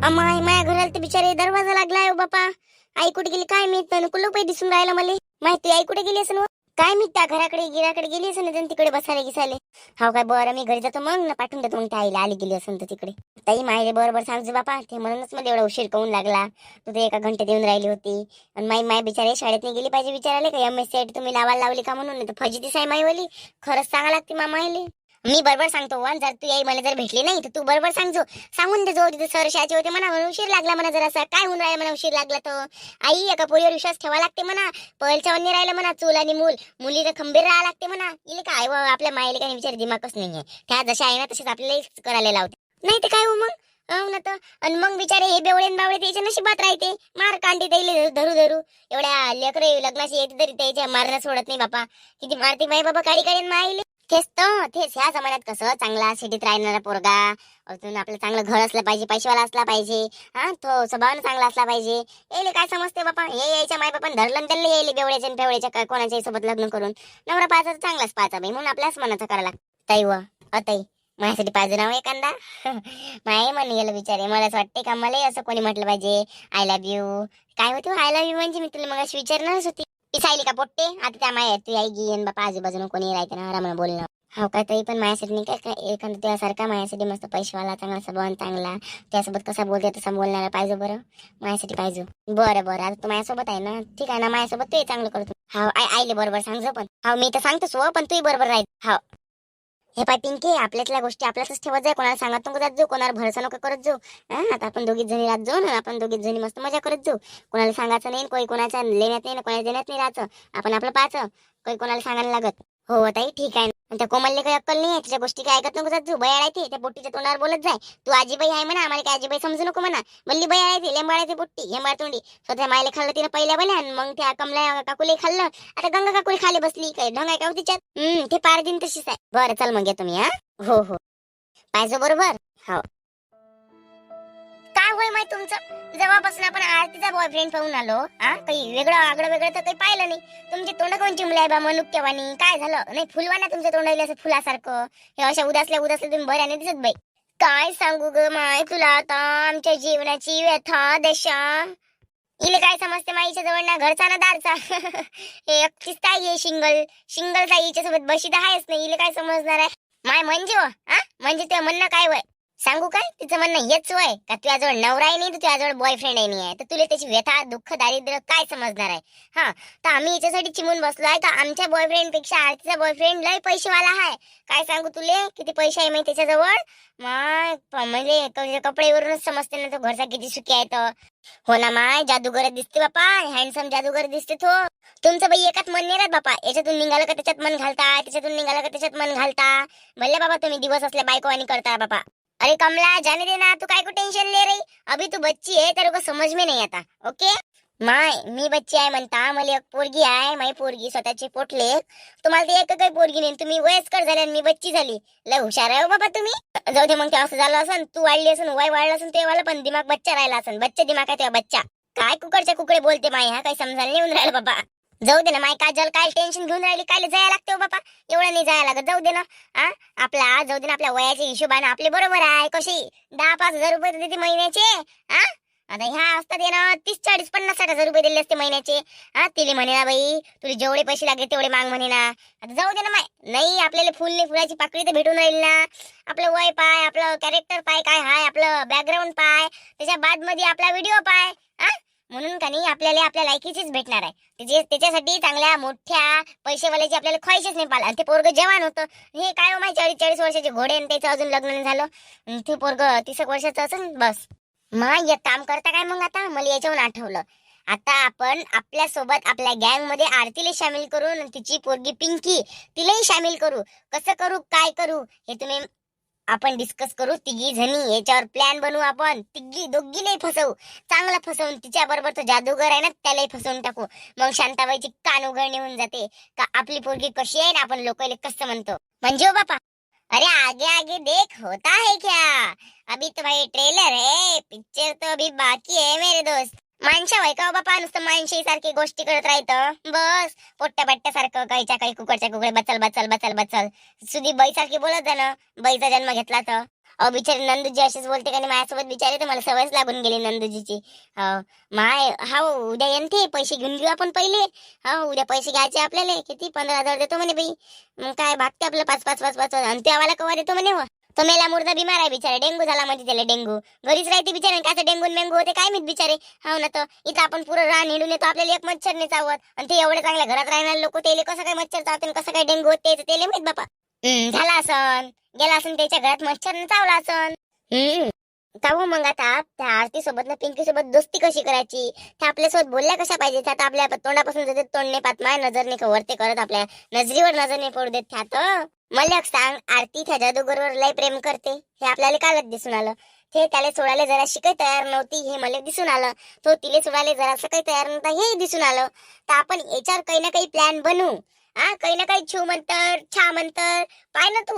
अमाय माया घराला तर बिचारे दरवाजा लागलाय. बापा आई कुठे गेली काय माहित. कुलूपही दिसून राहिलं मला. माहिती आई कुठे गेली असेल काय माहित. त्या घराकडे गिराकडे गेली असेल ना तिकडे बसायला गिसायले. हा काय बरं मी घरी जातो मग ना पाठवून देतो मग त्या आईला आली गेली असेल तर तिकडे. ताई मायले बरोबर सांगજો बापा. ते म्हणूनच मला एवढा उशीर काऊन लागला. तू ते एका घंटे देऊन राहिली होती आणि माय बिचारे शाळेत नाही गेली पाहिजे विचारायला का MSc तुम्ही लावायला लावली का म्हणून. तर फजितीच आहे माईवाली. खरंच सांगा लागते मामाईले. मी बरोबर सांगतो वन. जर तू आई मला जर भेटली नाही तर तू बरोबर सांगजो. सांगून दे जो तिथे सर शाळेचे होते म्हणा उशीर लागला म्हणा जरासा. काय होऊन राहिला म्हणा उशीर लागला तर. आई एका पोरीवर विश्वास ठेवा लागते म्हणा. पहिलच्या वन्नी राहिलं म्हणा. चूल आणि मूल मुलीला खंबीर राहा लागते म्हणा. इले काय आपल्या मायले काही विचार दिमागच नाहीये. त्या जशा आहे ना तसेच आपल्याला करायला लावते. नाही तर काय हो मग. ना तर आणि मग विचारे हे बेवडे बावळे त्याच्या नशिबात राहते. मार कांडी त्याला धरू धरू. एवढ्या लेकरे लग्नाशी येते तरी त्याच्या मारणं सोडत नाही बापा. किती मारते माय बाबा काडी काढीन मायले. तेच ह्या जमान्यात कसं चांगला सिटीत राहणारा पोरगा अजून आपलं चांगलं घर असलं पाहिजे. पैसेवाला असला पाहिजे. हा तो स्वभावानं चांगला असला पाहिजे. यायले काय समजते बापा. हे यायच्या माय बापा धरलं त्याला यायले बेवड्याच्या फेवड्याच्या काय कोणाच्या सोबत लग्न करून. नवरा पाहायचा चांगलाच पाहायचा बाई म्हणून आपल्याच मनाचं करायला लागतं. ताई व अताई माझ्यासाठी पाहिजे ना एखादा. माय म्हणे गेलं विचारे. मला असं वाटते का मला असं कोणी म्हटलं पाहिजे आय लव्ह यू. काय होते आय लव्ह यू म्हणजे मी तुला मग अशी विचारणारच होती. पिसायली का पोट्टे आता त्या माय तू आई गी बापा आजूबाजून कोणी राहते ना आरामानं बोलणं. हो काय ताई पण माझ्यासाठी नाही काय एखादा त्यासारखा माझ्यासाठी मस्त पैसेवाला चांगला स्वभाव चांगला त्यासोबत कसा बोलते तसा बोलणारा पाहिजे बरं. माझ्यासाठी पाहिजे. बरं आता तू माझ्यासोबत आहे ना. ठीक आहे ना माझ्यासोबत तू चांगलं करतो. हा आईले बरोबर सांगजो पण. हा मी तर सांगतोच हो पण तू बरोबर राहील. हा हे पाय पिंके आपल्यातल्या गोष्टी आपल्यालाच ठेवत जाय. कोणाला सांगत नको जात जाऊ. कोणाला भरोसा नको करत जाऊ. आता आपण दोघीच जणी राहत जाऊ ना. आपण दोघीच जणी मस्त मजा करत जाऊ. कोणाला सांगायचं नाही. कोणी कोणाच्या लेण्यात नाही ना कोणाला देण्यात नाही राहायचं. आपण आपलं पाहायचं. काही कोणाला सांगायला लागत. हो ताई ठीक आहे. आणि त्या कोमलले काही अक्कल नाही आहे. तिच्या गोष्टी काय ऐकत नको जात जाऊ. बयाळ आहे ते त्या पोट्टीच्या तोंडावर बोलत जाय. तू आजीबाई आहे म्हणा. आम्हाला काय आजीबाई समजू नको म्हणा. मल्ली बयाळ आहे ते लेंबाळ आहे ते पोट्टी हे तोंडी. स्वतः मायले खाल्लं तिने पहिल्या बल्या मग त्या कमला काकुले खाल्लं. आता गंगा काकुले खाली बसली. काय ढंग आहे का तिच्यात. ते पार दिन तशीच आहे. बरं चल मग येतो मी. हा हो पाहिजे बरोबर. हो काय होय माय तुमचं जेव्हापासून आपण आरतीचा बॉयफ्रेंड पाहून आलो. काही वेगळं आगळं वेगळं तर काही पाहिलं नाही. तुमचे तोंड कोण चिमले आहे बा मनुक्यवानी. काय झालं नाही फुलवाना तुमच्या तोंडाला असं फुलासारखं. हे अशा उदासल्या तुम्ही बऱ्याने दिसत बाई. काय सांगू ग माय तुला आता आमच्या जीवनाची व्यथा दशा. इले काय समजते माईच्या जवळ ना घरचा ना दारचा. हे एकटीच ताई आहे शिंगल ताई हिच्यासोबत बशी तर आहेच नाही. इले काय समजणार आहे माय म्हणजे म्हणजे ते म्हणणं काय वय सांगू काय. तिचं म्हणणं हेच वय का तुझ्याजवळ नवराही नाही तर तुझ्याजवळ बॉयफ्रेंडही नाही आहे. तर तुला त्याची व्यथा दुःख दारिद्र्य काय समजणार आहे. हा तर आम्ही याच्यासाठी चिमून बसलो आहे का आमच्या बॉयफ्रेंड पेक्षा आरतीचा बॉयफ्रेंड लय पैसेवाला आहे. काय सांगू तुले किती पैसे आहे माहिती त्याच्याजवळ. म्हणजे कपडेवरूनच समजते ना तो घरचा किती सुखी आहे तर. हो ना माय जादूगर दिसते बापा. हँडसम जादूगर दिसते तो. तुमचं बाई एकाच मन नाही राहत बापा. याच्यातून निघालं का त्याच्यात मन घालता. त्याच्यातून निघालं का त्याच्यात मन घालता. भले बाबा तुम्ही दिवस असल्या बायको आणि करता बापा. अरे कमला जाने देना तू काय को टेंशन ले रही. अभी तू बच्ची है तेरे को समझ में नहीं आता. ओके माय मी बच्ची आहे म्हणता. मला एक पोरगी आहे. माझी पोरगी स्वतःचे पोटले. तुम्हाला ते एक काही पोरगी नाही. तुम्ही वयस्कर झाले आणि मी बच्ची झाली. लय हुशार आहे हो बाबा तुम्ही. जाऊ दे मग ते असं झालं असन. तू वाढली असन वय वाढलं असन तेव्हा पण दिमाग बच्चा राहिला असन. बच्चा दिमाग आहे तेव्हा बच्चा. काय कुकडच्या कुकडे बोलते माय. काही समजायला नाही येऊन राहिलं बाबा. जाऊ दे ना माय काजल काय टेन्शन घेऊन राहिली. काय जायला लागते हो बापा. एवढं नाही जायला लागत. जाऊ दे ना. जाऊ दे ना आपल्या वयाच्या हिशोबाने आपले बरोबर आहे. कशी 10-5 हजार रुपये देते महिन्याचे. आता ह्या असतात ना 30-40-50-60 हजार रुपये दिले असते महिन्याचे. तिले म्हणे ना बाई तुला जेवढे पैसे लागले तेवढे माग म्हणे ना. आता जाऊ दे ना माय. नाही आपल्याला फुल नाही फुलाची पाकळी तर भेटून राहील ना. आपलं वय पाय आपलं कॅरेक्टर पाय काय हाय आपलं बॅकग्राऊंड पाय त्याच्या बाद मध्ये आपला व्हिडिओ पाय. म्हणून का नाही आपल्याला आपल्या लायकीचीच भेटणार आहे. त्याच्यासाठी चांगल्या मोठ्या पैसेवाल्याची आपल्याला ख्वाहिशच नाही पाहिला. आणि ते पोरग जवान होतं. हे काय हो माय 40-40 वर्षाचे घोडे आणि त्याचं अजून लग्न नाही झालं. ते पोरग 30 वर्षाचं असेल बस. मग एक काम करता काय मग आता मला याच्यावरून आठवलं. आता आपण आपल्या सोबत आपल्या गँग मध्ये आरतीला सामील करून तिची पोरगी पिंकी तिलाही सामील करू. कसं करू काय करू हे तुम्ही आपण डिस्कस करू. तिघी जणी याच्यावर प्लॅन बनवू. आपण दोघीलाही फसवू. चांगलं फसवून तिच्या बरोबर तो जादूगर आहे ना त्यालाही फसवून टाकू. मग शांताबाईची कान उघडणी होऊन जाते का आपली पोरगी कशी आहे ना आपण लोकांना कसं म्हणतो. म्हणजे बापा अरे आगे आगे देख होता है क्या. अभी तो भाई ट्रेलर है. पिक्चर तो अभी बाकी है मेरे दोस्त. माणशा व्हाय का बापा नुसतं माणशी सारखी गोष्टी करत राहतं बस. पोट्ट्या बट्ट्या सारखं काहीच्या काही कुकडच्या कुकडे बचल बचल बचल बचल. सुधी बाई सारखी बोलत जा ना. बाईचा जन्म घेतला तर अहो बिचारी नंदूजी अशीच बोलते का नाही माझ्यासोबत, बिचारी तर मला सवयच लागून गेली नंदूजीची. माय हा उद्या येईन ते, पैसे घेऊन घेऊ आपण पहिले. उद्या पैसे घ्यायचे आपल्याला, किती 15,000 देतो म्हणे बाई. मग काय भागते आपलं 5-5 आणि त्यावाला कवा देतो म्हणे. तो मेला मुर्दा बिमार आहे बिचारा, डेंगू झाला म्हणजे त्याला डेंगू. घरीच राहते बिचारे, काय डेंगू मेंगू होते काय माहित बिचारे. हो ना, तर इथं आपण पुरं रान हिंडून येतो, आपल्याला एक मच्छर नाही चावत. आणि ते एवढे चांगल्या घरात राहणारे लोक, त्याला कसं काय मच्छर चावते, कसं काय डेंगू होते त्याला माहित बापा. झाला असन, गेला असन त्याच्या घरात मच्छर चावला असन. का हो मग आता त्या आरती सोबत ना पिंकी सोबत दोस्ती कशी करायची, त्या आपल्यासोबत बोलल्या कशा पाहिजे. आता आपल्या तोंडापासून जाते, तोंड नाही पाहत, माय नजर नाही वरते करत, आपल्या नजरीवर नजर नाही पडू देत. त्यात मला सांग, आरती त्या जादूगरवर लय प्रेम करते हे आपल्याला कालच दिसून आलं. ते त्याला सोडायला जराशी काही तयार नव्हती हे मला दिसून आलं. तो तिला सोडायला जरासं काही तयार नव्हता हे दिसून आलं. तर आपण याच्यावर काही ना काही प्लॅन बनवू. काही ना काही छू म्हणतर छा म्हणतर पाय ना तू.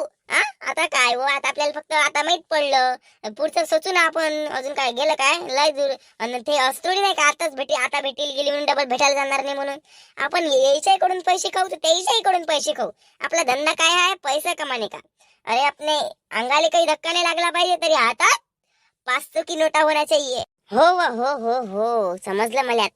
आता काय हो, आता आपल्याला फक्त आता माहित पडलं, पुढचं सोचू ना आपण. अजून काय गेलं काय लय दूर. आणि ते असं थोडी नाही का आताच आता भेटील गेली म्हणून डबल भेटायला जाणार नाही म्हणून. आपण याच्याकडून पैसे खाऊ तर त्याच्याकडून पैसे खाऊ. आपला धंदा काय आहे, पैसा कमाने का. अरे आपले अंगाला काही धक्का नाही लागला पाहिजे, तरी हातात 500 की नोटा होण्या चाहिए. हो हो हो हो समजलं मला.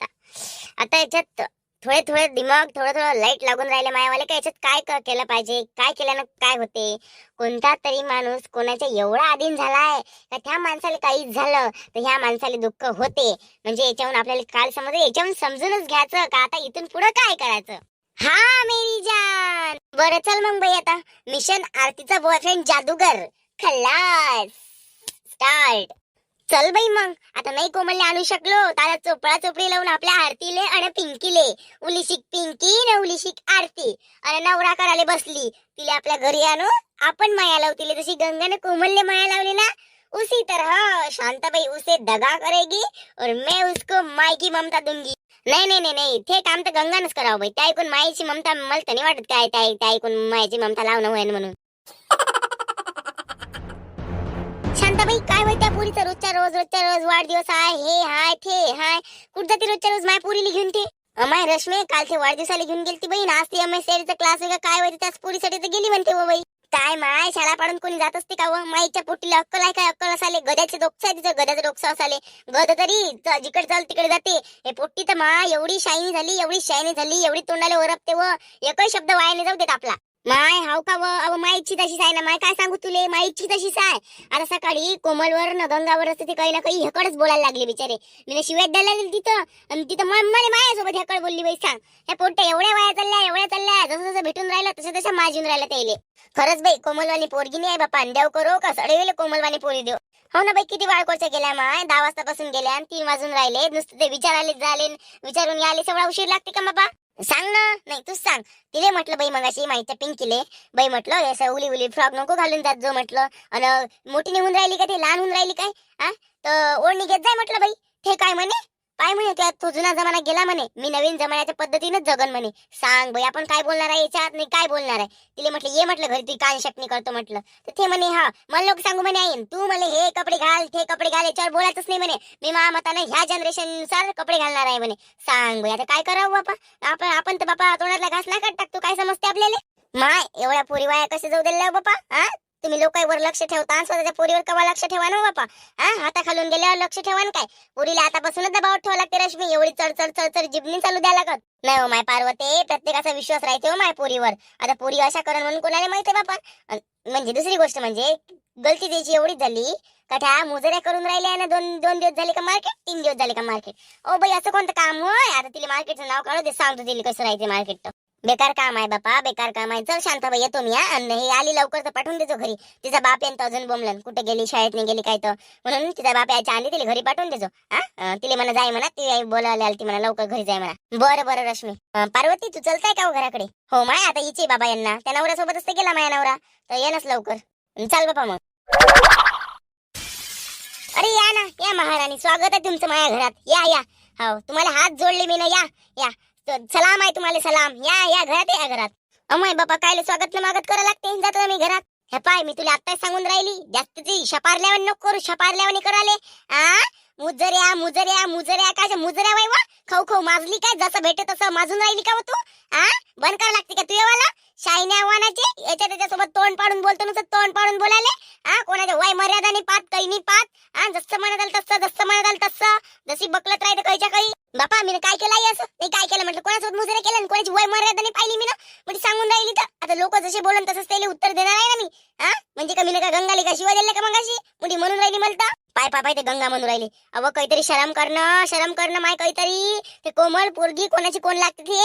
आता याच्यात थोडे थोडे दिमाग थोडं लाईट लागून राहिले मायावाले. काय याच्यात काय केलं पाहिजे, काय केल्यानं काय होते. कोणता तरी माणूस कोणाच्या एवढा अधीन झालाय का त्या माणसाला काहीच झालं तर ह्या माणसाला दुःख होते. म्हणजे याच्याहून आपल्याला काल समजलं, याच्याहून समजूनच घ्यायचं का आता इथून पुढे काय करायचं. हा मेरी जान, बरं चल मग बाई, आता मिशन आरतीचा बॉयफ्रेंड जादूगर खल्लास स्टार्ट. चल बाई मग, आता नाही कोमलने आणू शकलो, त्याला चोपडा चोपडी लावून आपल्या आरतीले आणि पिंकीले उलिशिक पिंकी न उलिशिक आरती आणि नवरा करायला बसली. तिला आपल्या घरी आणू, आपण माया लावतील जशी गंगाने कोमलने माया लावली ना, उसी तरह शांताबाई उसे दगा करेगी और मैं उसको माई की ममता दूंगी. नाही नाही नाही नाही, ते काम तर गंगानच करावं बाई. त्या ऐकून माईची ममता मला तर नाही वाटत काय त्या ऐकून माईची ममता लावणं होईल म्हणून. शांताबाई काय होय त्या पुरीचा रोजच्या रोज वाढदिवस आहे, हे हाय ते हाय. कुठं जाते रोजच्या रोज माय पुरीला घेऊन ते. माय रश्मी काल ते वाढदिवसाला घेऊन गेली ती बहीण. आज ती MSCIDचा क्लास वेगळा काय होते त्याच पुरीसाठी तर गेली म्हणते हो बाई. काय माय शाळा पाडून कोणी जात असते का व. माईच्या पोटीला अक्कल आहे काय, अक्कल असाले. गद्याचे डोकं आहे तिचं, गद्याचं डोकं असाले. गद तरी जिकडे चाल तिकडे जाते. हे पोट्टी तर माय एवढी शायनी झाली एवढी तोंडाला ओरपते व एकही शब्द वाया नाही जाऊ देत आपला. माय हाव का व, अव माईची तशीच आहे ना. माय काय सांगू तुले, माईची तशीच आहे. आता सकाळी कोमलवर न गंगावर असते ते काही ना काही हेकडच बोलायला लागले बिचारे. मी शिवाय द्यायला गेली तिथं, आणि तिथं मला माझ्यासोबत हेकड बोलली बाई. सांग ह्या पोट्ट्या एवढ्या वाया चालल्या जसं जसं भेटून राहिलं तसं तसं माजून राहिलं त्याले. खरंच बाई कोमलवाणी पोरगी नाही आहे बापा. देव करो का सडवेले कोमलवाणी पोरी देव. हो ना बाई, किती वाळकोच्या गेल्या माय. 10 वाजतापासून गेल्या आणि 3 वाजून राहिले. नुसते ते विचारायला झाले, विचारून यायले सगळा उशीर लागते का बाबा. सांग ना, नाही तूच सांग. तिले म्हटलं बाई मगाशी माहिती पिंकीले, बाई म्हटलं असं उली फ्रॉक नको घालून जात जो म्हटलं. आणि मोठी निघून राहिली का ते लहान होऊन राहिली काय. तर ओढणी घेत जाय म्हटलं बाई. ते काय म्हणे, काय म्हणे त्यात तो जुना जमाना गेला म्हणे, मी नवीन जमान्याच्या पद्धतीनेच जगन म्हणे. सांग बाई आपण काय बोलणार आहे याच्यात, नाही काय बोलणार आहे. तिले म्हटलं ये म्हटलं घरी, ती कान शकनी करतो म्हटलं. तर ते म्हणे हा मला लोक सांगू म्हणे आई तू मला हे कपडे घाल ते कपडे घाल, याच्यावर बोलायचंच नाही म्हणे. मी मताने ह्या जनरेशन नुसार कपडे घालणार आहे म्हणे. सांग बाई आता काय करावं बापा. आपण तर बापा तोंडातला घास ना काढ टाकतो, काय समजते आपल्याला. माय एवढ्या पोरी वाया कसे जाऊ दिल्या बापा. तुम्ही लोकांवर लक्ष ठेवता, स्वतःच्या पोरीवर कवा लक्ष ठेवा ना बापा. हाता खालून गेल्यावर लक्ष ठेवा ना काय. पोरीला आतापासूनच दबाव ठेवा लागते रश्मी. एवढी चढ जिबनी चालू द्या लागत नाही हो माय पार्वते. प्रत्येकाचा विश्वास राहते हो माय पोरीवर. आता पोरी अशा करण म्हणून कोणाला माहिती बापा. म्हणजे दुसरी गोष्ट म्हणजे गलती द्यायची एवढीच झाली का त्या मुजऱ्या करून राहिल्या ना. 2 दिवस झाले का मार्केट, 3 दिवस झाले का मार्केट. ओ बाई असं कोणतं काम होय. आता तिला मार्केटचं नाव काढू दे, सांगतो तिला कसं राहायचं मार्केट. बेकार काम आहे बापा, बेकार काम आहे. चल शांताबाई येतो मी. आणि हे आली लवकर तर पाठवून देतो घरी. तिचा बाप येईन तर अजून बोंबलन कुठे गेली, शाळेत नाही गेली काय तर म्हणून. तिचा बाप यायच्या आधी तिला घरी पाठवून देतो. तिला म्हणा जाय म्हणा, ती बोलायला आली ती म्हणा लवकर घरी जाय म्हणा. बरं रश्मी. पार्वती तू चलताय का घराकडे. हो माय आता इचे बाबा यांना त्या नवऱ्यासोबतच तर गेला माझ्या नवरा, तर येणच लवकर. चल बापा मग. अरे या ना या महाराणी, स्वागत आहे तुमचं माझ्या घरात. या हो तुम्हाला हात जोडले मी ना. या सलाम आहे तुम्हाला, सलाम. या घरात अमय बापा कायले स्वागत न मागत करा लागते. जातो मी घरात. हे पाय मी तुला आत्ताच सांगून राहिली, जास्तीची शपारल्यावर नको करू. शपारल्यावर कराले मुजऱ्या काय मुजऱ्या वाय वा. खाऊ खाऊ माजली काय? जसं भेटे तसं माजून राहिली का तू? हा, बंद करावं लागते का तुझ्यावाला शाईने आव्हानाचे? याच्या त्याच्यासोबत तोंड पाडून बोलतो नुसतं तोंड पाडून बोलायले. हा, कोणाच्या वय मर्यादाने पात काही नाही पात. हा, जसं म्हणत आलं तसं, जसं म्हणत आलं तसं, जशी बकलत राहते काहीच्या काही. बापा मी काय केलं आई? असं नाही काय केलं म्हटलं, कोणासोबत मुजरे केलं आणि कोणाची वय मर्यादा नाही पाहिली मी ना, म्हणजे सांगून राहिली तर आता लोक जसे बोलन तसंच त्याला उत्तर देणार आहे ना मी. हा, म्हणजे का मी का गंगाली का शिवाय दिले का मग अशी मुली म्हणून राहिली मला? पाय पाय पाय ते गंगा म्हणून राहिली. अव काहीतरी शरम करणं माय काहीतरी. ते कोमल पोरगी कोणाची कोण लागते ते?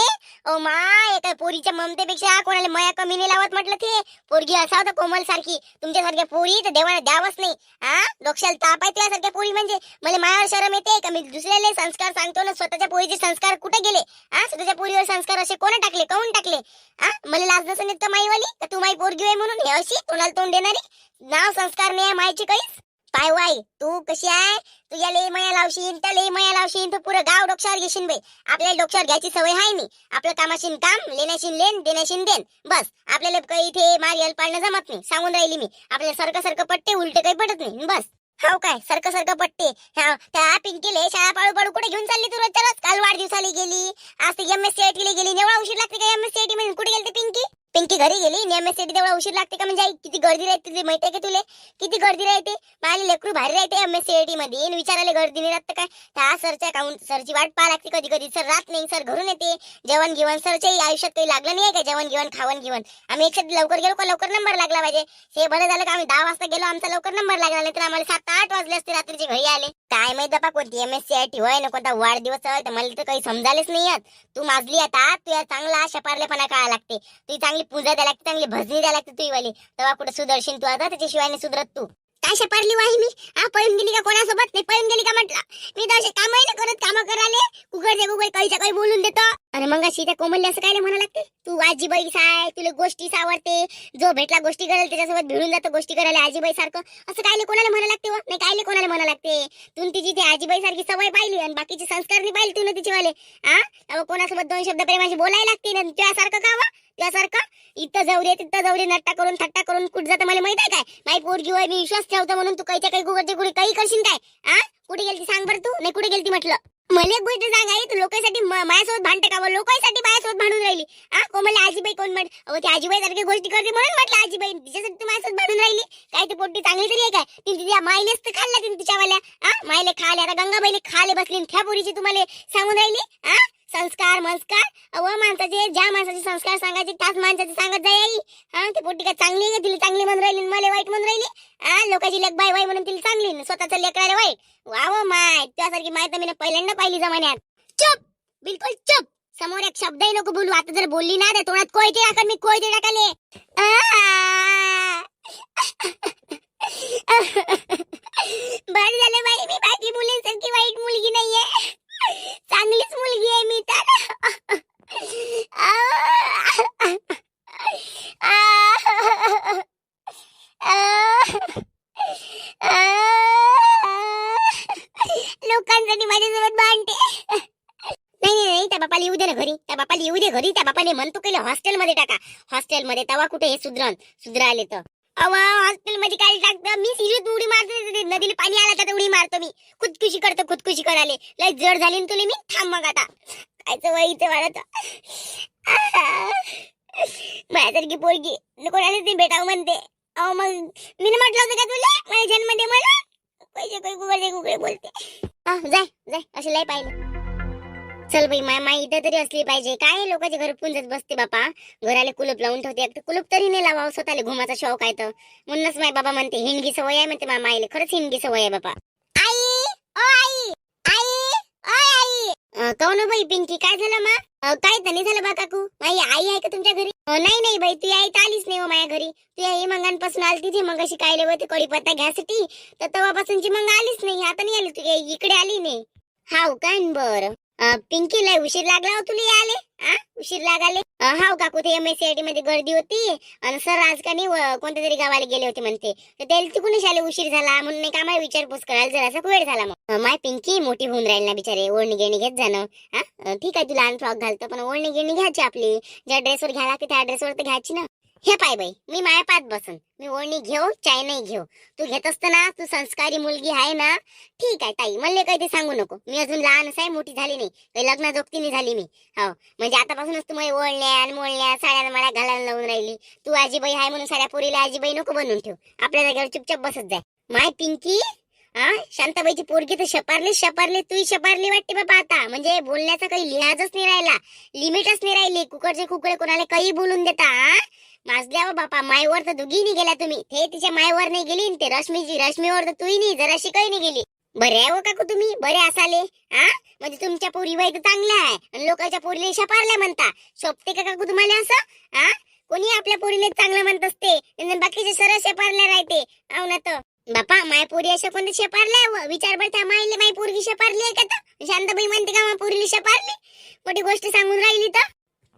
ओ माय, एका पोरीच्या ममतेपेक्षा कोणाला मया कमी नाही लावत म्हटलं. ते पोरगी असावं तर कोमल सारखी, तुमच्यासारख्या पोरी तर देवाने द्यावच नाही. हा, डोक्याला ताप आहे त्यासारख्या पोरी. म्हणजे मला मायावर शरम येते का? मी दुसऱ्याला संस्कार सांगतो ना, स्वतःच्या पोरीचे संस्कार कुठे गेले? हा, स्वतःच्या पोरीवर संस्कार असे कोण टाकले, काऊन टाकले? हा, मला लाज नसेल येत का माईवाली का तू माई पोरगी आहे म्हणून हे अशी तोंडाला तोंड देणारी? नाव संस्कार नाही मायची काहीच. पाय वाई तू कशी आहे? तुझ्या लई माया लावशील, त्या लई माया लावशील, तू पुरं गाव डोक्यावर घेशील बाई. आपल्याला डोक्यावर घ्यायची सवय आहे नाही. आपलं कामाशीन काम, लेण्याशीन लेन, देण्याशीन देन, बस. आपल्याला काही इथे मारियल पाळणं जमत नाही, सांगून राहिली मी. आपल्याला सारखं पट्टे उलटे काही पडत नाही, बस. हाव काय सारखं पट्टे? त्या पिंकीले शाळा पाळू पाळू कुठे घेऊन चालली तू रोजच्या रोज? काल वाढदिवसाला गेली, आज ती MSCIT ला गेली. एवढा उशीर लागते का MSCIT मध्ये? कुठे गेली पिंकी? पिंकी घरी गेली, MSCIT तेवढा उशीर लागते का? म्हणजे आई किती गर्दी राहते तुला माहिती आहे का? तुले किती गर्दी राहते? माझी लेकरू भारी राहते MSCIT मध्ये, विचारायला गर्दी नाही राहत काय? त्या सरच्या अकाउंट सरची वाट पाहा लागते कधी कधी. सर राहत नाही, सर घरून येते. जेवण घेऊन सरच्या आयुष्यात काही लागलं नाही का? जेवण घेऊन खावण घेऊन आम्ही एकसाथ लवकर गेलो का लवकर नंबर लागला पाहिजे. हे बरं झालं का आम्ही 10 वाजता गेलो, आमचा लवकर नंबर लागला नाही तर आम्हाला 7-8 वाजले असते रात्रीचे घरी आले. काय माहित बापा कोणती MSCIT होय ना कोणता वाढदिवस आहे तर मला तर काही समजायलाच नाही येत. तू माजली आता, तुला चांगला शपारलेपणा कळायला लागते. तू चांगली पूजा द्यायला लागते, चांगली भजनी द्यायला लागते तुझी वाली, तेव्हा कुठे सुदर्शन तू आता त्याच्याशिवाय नाही सुधरत तू. काय शपारली वाही मी? हा, पळून गेली का कोणासोबत? नाही पळून गेली का म्हटलं. मी तर असे कामही नाही करत, काम करायला गुगल काहीच्या काही बोलून देतो. आणि मग अशी त्या कोमलले असं काय म्हणा लागते? तू आजीबाई साय, तुला गोष्टी आवडते, जो भेटला गोष्टी करायला त्याच्यासोबत भिडून जातो गोष्टी करायला आजीबाई सारखं. असं कायले कोणाला म्हणा लागते? नाही कायले कोणाला म्हणा लागते? तू तिची ती आजीबाई सारखी सवय पाहिली आणि बाकीचे संस्कार नाही पाहिली तू तिचे वाले. हा, कोणासोबत 2 शब्द प्रेमाशी बोलायला लागते ना त्यासारखं का? त्यासारखं इथं जाऊ दे तिथं जाऊ दे, नट्टा करून थट्टा करून कुठं जातं मला माहित आहे काय? माई पोरगी होय, मी विश्वास ठेवतो म्हणून तू काहीच्या काही गुगलचे कुठे काही करशील काय? कुठे गेलती सांग बरं तू? नाही कुठे गेलती म्हटलं? मला एक गोष्ट सांग आई, तू लोकांसाठी माझ्यासोबत भांडते का? लोकांसाठी माझ्यासोबत भांडून राहिली. कोमलला आजीबाई कोण म्हण? ती आजीबाई सारखी गोष्टी करते म्हणून म्हटलं आजीबाई, तिच्यासाठी तू माझ्यासोबत भांडून राहिली काय? ती पोटी चांगली तरी आहे काय? तिने तिच्या माईलेच तर खाल्ला, तिने तिच्यावाल्या माईले खाले. आता गंगाबाईले खाले बसली, त्या पोरीची तुम्हाला सांगून राहिली संस्कार मंस्कार? माणसाचे ज्या माणसाचे संस्कार सांगायचे त्याच माणसाचे सांगत जाई आई. ती पोटी काय चांगली आहे? तिला चांगली म्हणून राहिली, मला वाईट म्हणून राहिली. लोकांची लेक बाय म्हणून तिला चांगली, स्वतःचं लेकराला वाईट. वा माय, त्यासारखी माय तर मी पहिल्यांदा पाहिली जमान्यात. चुप, बिलकुल चुप. समोर एक शब्दही नको बोलू. आता जर बोलली ना तर तोंडात कोयते टाकल मी, कोयते टाकले. बरं झालं बाई, मी बाकी मुलींसारखी वाईट मुलगी नाहीये, चांगलीच मुलगी आहे मी तर. लोकांसाठी माझ्यासोबत भांडते. नाही, त्या बापाला येऊ दे ना घरी, त्या बापाला येऊ दे घरी. त्या बापाने म्हणतो केलं हॉस्टेलमध्ये टाका, हॉस्टेलमध्ये. तेव्हा कुठे हे सुधराले तर हॉस्टेलमध्ये काय टाकतं? मी सिरीत उडी मारतो, नदीला पाणी आला तर उडी मारतो मी, खुदकुशी करतो, खुदकुशी करायला. लय जड झाली तुला मी. थांब मग आता कायचं वहीचं वाढत. माझ्यासारखी पोरगी कोणालाच नाही भेटावं म्हणते. मग मी म्हटलं होतं का तुला माझ्या जन्म दे मला? पैसे गुगळे बोलते. जाय असे लय पाहिलं. चल बाई, माय इथं तरी असली पाहिजे. काय लोकांच्या घर पुंजत बसते बापा, घराला कुलूप लावून ठेवते. एक कुलूप तरी नाही लावावं, स्वतःला घुमाचा शौक आहे तर. म्हणूनच माय बाबा म्हणते हिंडगी सवय आहे म्हणते. मायले खरंच हिंडगी सवय आहे बापा. आई ओ आई, आई ओ आई. कौन बाई पिंकी, काय झालं मा? काय तर नाही झालं बा काकू? माई आई आहे का तुमच्या घरी? नाही बाई, तू आई तर आलीच नाही हो माझ्या घरी. तू आई मंगांपासून आली तिथे, मग अशी काय होते कढीपत्ता घ्यासाठी, तर तेव्हापासूनची मग आलीच नाही. आता नाही आली, तू इकडे आली नाही. हाव काय? बरं पिंकी, लय उशीर लागला हो तुला आले? उशीर लागाले? हाव काकू, ते MSCIT मध्ये गर्दी होती आणि सर आज का नाही कोणत्या तरी गावाला गेले होते म्हणते, तर त्याला तिकडून आले उशीर झाला म्हणून नाही का आम्हाला विचारपूस करायला जरासा वेळ झाला. मग माय पिंकी मोठी होऊन राहील ना बिचारे, ओढणी गिणी घेत जाणं. ठीक आहे, तू लहान फ्रॉक घालतो पण ओढणी गिणी घ्यायची आपली. ज्या ड्रेसवर घ्यायला लागते त्या ड्रेसवर तर घ्यायची ना. हे पाय बाई, मी माया पात बसन, मी ओढणी घेऊ चाय नाही घेऊ. तू घेत असताना तू संस्कारी मुलगी आहे ना, ठीक आहे ताई, मला काही ते सांगू नको. मी अजून लहानच आहे, मोठी झाली नाही, काही लग्न जोगती नाही झाली मी. हो म्हणजे आतापासूनच तू मला ओढल्या आणि मोडल्या साड्या मला घालायला लावून राहिली. तू आजीबाई आहे म्हणून साड्या पोरीला आजीबाई नको बनवून ठेव. आपल्या जागेवर चुपचाप बसत जाय. माय पिंकी, हा शांताबाईची पोरगी तर शपारली तूही शपारली वाटते बाबा. आता म्हणजे बोलण्याचा काही लिहाजच नाही राहिला, लिमिटच नाही राहिली. कुकरचे कुकडे कोणाला काही बोलून देता. माजल्या बापा, मायवर तर दुघीनी गेला तुम्ही. हे तिच्या मायवर नाही गेली, ते रश्मीवर तर तूही नाही जराशी काही नाही गेली. बरे आहे हो काकू तुम्ही, बरे असाले. हा म्हणजे तुमच्या पोरी वय तर चांगल्या आहे आणि लोकांच्या पोरीला शपारल्या म्हणता. शोभते का काकू तुम्हाला असं? हा कोणी आपल्या पोरीला चांगलं म्हणत असते, बाकीचे सरळ शपारल्या राहते. हो ना तर बापा, माय पोरी अशा कोणत्या शपारल्या? विचार बर त्या मायले माय पोरगी शपारली आहे का? तर शांताबाई म्हणते का माय पोरीला शपारली? मोठी गोष्ट सांगून राहिली तर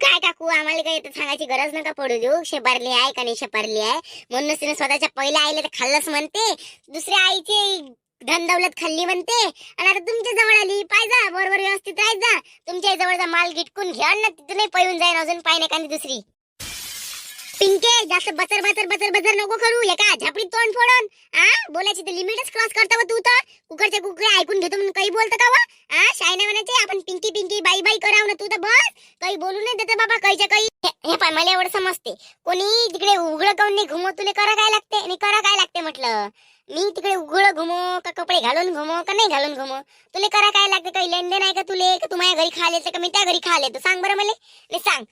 काय काकू, आम्हाला काही सांगायची गरज नका पडू देऊ. शेपारली आहे का नाही शेपारली आहे म्हणूनच तिने स्वतःच्या पहिल्या आईला तर खाल्लंच म्हणते, दुसऱ्या आईची धन दौलत खाल्ली म्हणते. आणि आता तुमच्या जवळ आली, पाहिजा बरोबर व्यवस्थित राहायचा. तुमच्या जवळचा माल गिटकून घ्या ना, तिथूनही पळून जाईन अजून पाहिजे एखादी दुसरी. पिंके, जास्त बचर नको करू. एका झापडीत तोंड फोडून बोलायची तर लिमिटच क्रॉस करता तू तर. कुकरचे ऐकून घेतो म्हणून काही बोलतो का वा? शायना म्हणायचे आपण पिंकी बाई कराव ना. तू तर बस काही बोलू नाही देते बाबा. काहीच्या काही हे पाय, मला एवढं समजते. कोणी तिकडे उघडं काऊन नाही घुमो, तुला करा काय लागते आणि करा काय लागते म्हटलं. मी तिकडे उघडं घुमो का कपडे घालून घुमो का नाही घालून घुमो, तुला करा काय लागते? काही लेनदेन आहे का तुले? का तू माझ्या घरी खायला का मी त्या घरी खायला येतो? सांग बरं मला, सांग.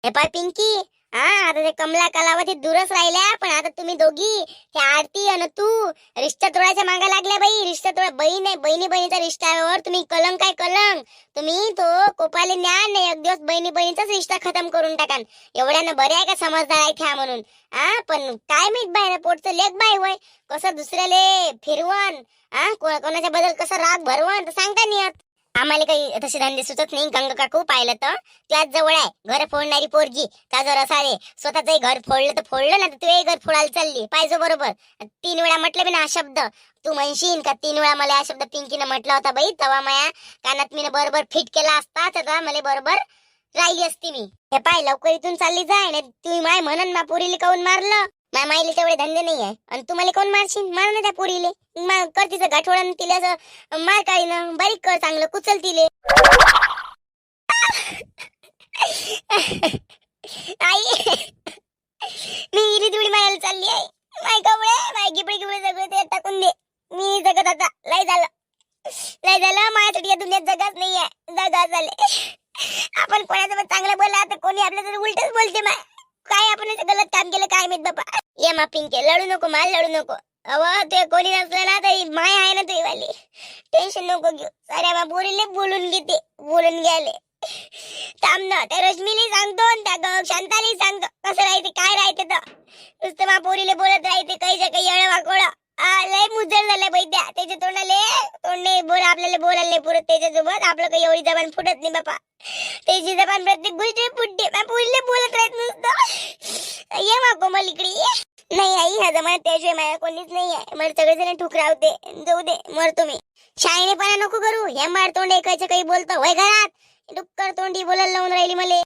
हे पाय पिंकी, आता ते कमला कलावती दूरच राहिल्या, पण आता तुम्ही दोघी, त्या आरती आणि तू, रिश्ता तोडायच्या मागा लागल्या बाई. रिश्ता तोडा, बहीण आहे, बहिणीचा रिश्त्यावर तुम्ही कलंक काय कलंक. तुम्ही तो कोपाले न्या नाही, एक दिवस बहिणीचाच रिश्ता खतम करून टाकान. एवढ्यानं बरे आहे का समजदार आहे त्या म्हणून. पण काय माहित बाय ना, पोटचं लेख बाय वय कसं दुसऱ्याले फिरवण, कोणाच्या बद्दल कसं राग भरवण तर सांगता नाही येत. आम्हाला काही तसे धंदे सुचत नाही. गंग काकू पाहिलं तर त्याच जवळ आहे घर फोडणारी पोरगी. का जर असाले स्वतःच घर फोडलं तर फोडलं ना, तर तू घर फोडायला चालली पाहिजे बरोबर. 3 वेळा म्हटलं मी ना हा शब्द, तू म्हणशील का 3 वेळा मला हा शब्द पिंकीनं म्हटला होता बाई. तवा माया कानात मी बरोबर फिट केला असता तर मला बरोबर राहिली असती मी. हे पाय, लवकर इथून चालली जाय ना. तुम्ही माय म्हणन मा पोरीला काऊन मारलं? माय माईले तेवढे धंदे नाही आहे आणि तुम्हाला कोण मारशील? मार ना त्या पोरीले. कर तिचं गाठोडन, तिला असं मार काढी ना, बारीक कर, चांगलं कुचल तिले. आई, मी इरी तुडी मारायला चालली आहे. माय कपडे माय गिपडे सगळे ते टाकून दे. मी जगत आता लय झालं माझ्यासाठी या दुनियात जगाच नाहीये. जगा झाले. आपण कोणासोबत चांगलं बोलला तर कोणी आपल्याला उलटच बोलते. माय काय आपण गलत काम केलं काय माहित बाबा. ये मा पिंके, लढू नको माल, लढू नको. अव ते कोणी नसलं ना तरी माय आहे ना तुझी वाली. टेन्शन नको घेऊ. साऱ्या मा पोरीले बोलून घेते, बोलून घ्याले. थांब ना, त्या रश्मीला सांगतो त्या शांताला सांगतो कसं राहते काय राहते. तर नुसतं मा पोरीले बोलत राहते काहीच्या काही येळं वाकोळं. लय मुजर झालं बाई त्या. त्याच्या तोंडने बोला आपल्याला बोलायला नाही पुरत. त्याच्यासोबत आपलं काही एवढी जबान फुटत नाही बापा. त्याची जबान प्रत्येक गोष्टी फुटते. मा पोरीले बोलत राहत नुसतं. ये मा कोमल इकडे ये. नाही आई, ह्या जमान्यात त्याशिवाय माझ्या कोणीच नाही आहे. मला सगळेजण ठुकरावते. जाऊ दे, मर तुम्ही. शाळेपणा नको करू. हे मार तोंड ऐकायचं काही बोलतो वय घरात. डुक्कर तोंडी बोलायला लावून राहिली मला.